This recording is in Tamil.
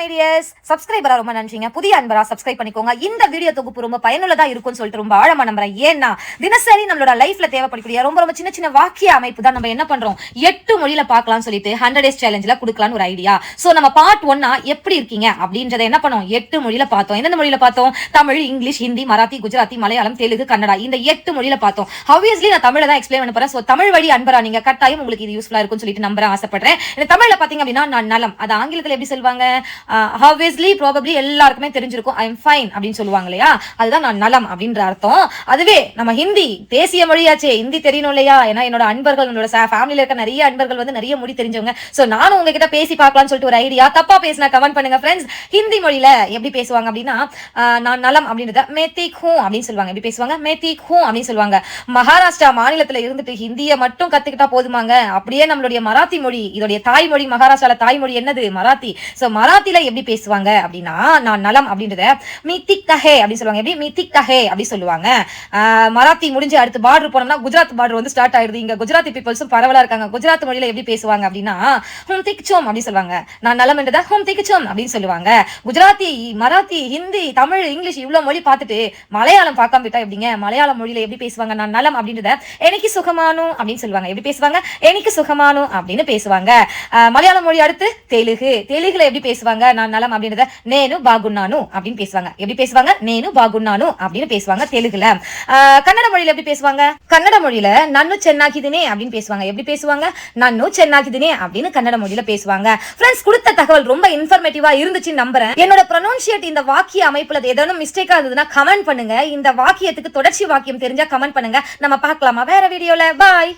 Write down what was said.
மைடியர்ஸ் சப்ஸ்கிரைபரா ரொம்ப நன்றிங்க. புதிய அன்பரா சப்ஸ்கிரைப் பண்ணிக்கோங்க. இந்த வீடியோ தொகுப்பு ரொம்ப பயனுள்ளதா இருக்கும்னு சொல்லிட்டு ரொம்ப ஆழமா நம்புறேன். ஏன்னா தினசரி நம்மளோட லைஃப்ல தேவைப்படக்கூடிய ரொம்ப ரொம்ப சின்ன சின்ன வாக்கிய அமைப்பு தான் நம்ம என்ன பண்றோம் 8 மொழியில பார்க்கலாம்னு சொல்லிட்டு 100 days சேலஞ்சில் கொடுக்கலாம்னு ஒரு ஐடியா. சோ நம்ம பார்ட் 1 எப்படி இருக்கீங்க அப்படின்றத என்ன பண்ணோம் 8 மொழியில பார்த்தோம். எந்தெந்த மொழியில பார்த்தோம்? தமிழ், இங்கிலீஷ், ஹிந்தி, மராத்தி, குஜராத்தி, மலையாளம், தெலுங்கு, கன்னடா. இந்த 8 மொழியில பார்த்தோம். ஆப்வியஸ்லி நான் தமிழ்ல தான் எக்ஸ்பிளைன் பண்ண போறேன். சோ தமிழ் வழி அன்பரா நீங்க கட்டாயம் உங்களுக்கு இது யூஸ்ஃபுல்லா இருக்கும்னு சொல்லிட்டு நம்புறேன், ஆசைப்படுறேன். இந்த தமிழ்ல பாத்தீங்க அப்படின்னா நான் நலம், அது ஆங்கிலத்துல எப்படி சொல்வாங்க? ஆப்வியஸ்லி ப்ராபபிலி எல்லாருக்குமே தெரிஞ்சிருக்கும். ஐ எம் ஃபைன் அப்படின்னு சொல்லுவாங்க இல்லையா? அதுதான் நான் நலம் அப்படின்ற அர்த்தம். அதுவே நம்ம ஹிந்தி தேசிய மொழியாச்சே, ஹிந்தி தெரியணும் இல்லையா? ஏன்னா என்னோட அன்பர்கள், என்னோட ஃபேமிலியில இருக்க நிறைய அன்பர்கள் வந்து நிறைய மொழி தெரிஞ்சவங்க. சோ நானும் உங்ககிட்ட பேசி பார்க்கலாம்னு சொல்லிட்டு ஒரு ஐடியா. தப்பா பேசினா கமெண்ட் பண்ணுங்க ஃப்ரெண்ட்ஸ். ஹிந்தி மொழியில எப்படி பேசுவாங்க அப்படின்னா நான் நலம் அப்படின்றத மேத்திக் ஹூ அப்படின்னு சொல்லுவாங்க. எப்படி பேசுவாங்க? மேத்திக் ஹூ அப்படின்னு சொல்லுவாங்க. மகாராஷ்டிரா மாநிலத்துல இருந்துட்டு ஹிந்தியை மட்டும் கத்துக்கிட்டா போதுமாங்க? அப்படியே நம்மளுடைய மராத்தி மொழி, இதோடைய தாய்மொழி, மகாராஷ்டிரால தாய்மொழி என்னது? மராத்தி. சோ மராத்தில எப்படி பேசுவாங்க அப்படின்னா நான் நலம் அப்படின்றத மீத்திக் கஹே அப்படின்னு சொல்லுவாங்க. எப்படி? மீத்திக் கஹே அப்படி சொல்லுவாங்க. மராத்தி முடிஞ்சு அடுத்து பார்டர் போனோம்னா குஜராத் பார்டர் வந்து ஸ்டார்ட் ஆயிடுது. இங்க குஜராத்தி பீப்புள்ஸும் பரவலா இருக்காங்க. குஜராத் மொழியில எப்படி பேசுவாங்க அப்படின்னா ஹும் திக்சோம் அப்படி சொல்லுவாங்க. நான் நலம் என்றத ஹும் திக்சோம் அப்படின்னு சொல்லுவாங்க. குஜராத்தி, மராத்தி, ஹிந்தி, தமிழ், இங்கிலீஷ் இவ்வளவு மொழி பார்த்துட்டு மலையாளம் பார்க்காம விட்டா எப்படிங்க? மலையாளம் மொழியில எப்படி பேசுவாங்க? நான் நலம் அப்படின்றத எனக்கு சுகமானு அப்படின்னு சொல்லுவாங்க. எப்படி பேசுவாங்க? எனக்கு சுகமானு அப்படின்னு பேசுவாங்க. மலையாளம் மொழி அடுத்து தெலுங்கு. தெலுங்குல எப்படி பேசுவாங்க? நான் நலம் அப்படின்றத நேனு பாகுன்னானு அப்படின்னு பேசுவாங்க. எப்படி பேசுவாங்க? நேனு பாகுன்னானு அப்படின்னு பேசுவாங்க தெலுங்குல. கன்னட மொழியில எப்படி பேசுவாங்க? கன்னட மொழியில நன்னு சென்னாகிதினே அப்படின்னு பேசுவாங்க. எப்படி பேசுவாங்க? நன்னு சென்னாகிதினே அப்படின்னு கன்னட மொழியில பேசுவாங்க. ஃப்ரெண்ட்ஸ், கொடுத்த தகவல் ரொம்ப இன்ஃபர்மேட்டிவா இருந்துச்சு நம்புறேன். என்னோட ப்ரொனன்சியேட் இந்த வாக்கிய அமைப்புல ஏதேனும் மிஸ்டேக்கா இருந்ததுன்னா கமெண்ட் பண்ணுங்க. இந்த வாக்கியத்துக்கு தொடர்ச்சி வாக்கியம் தெரிஞ்சா கமெண்ட் பண்ணுங்க. நம்ம பார்க்கலாமா வேற வீடியோல? பாய்.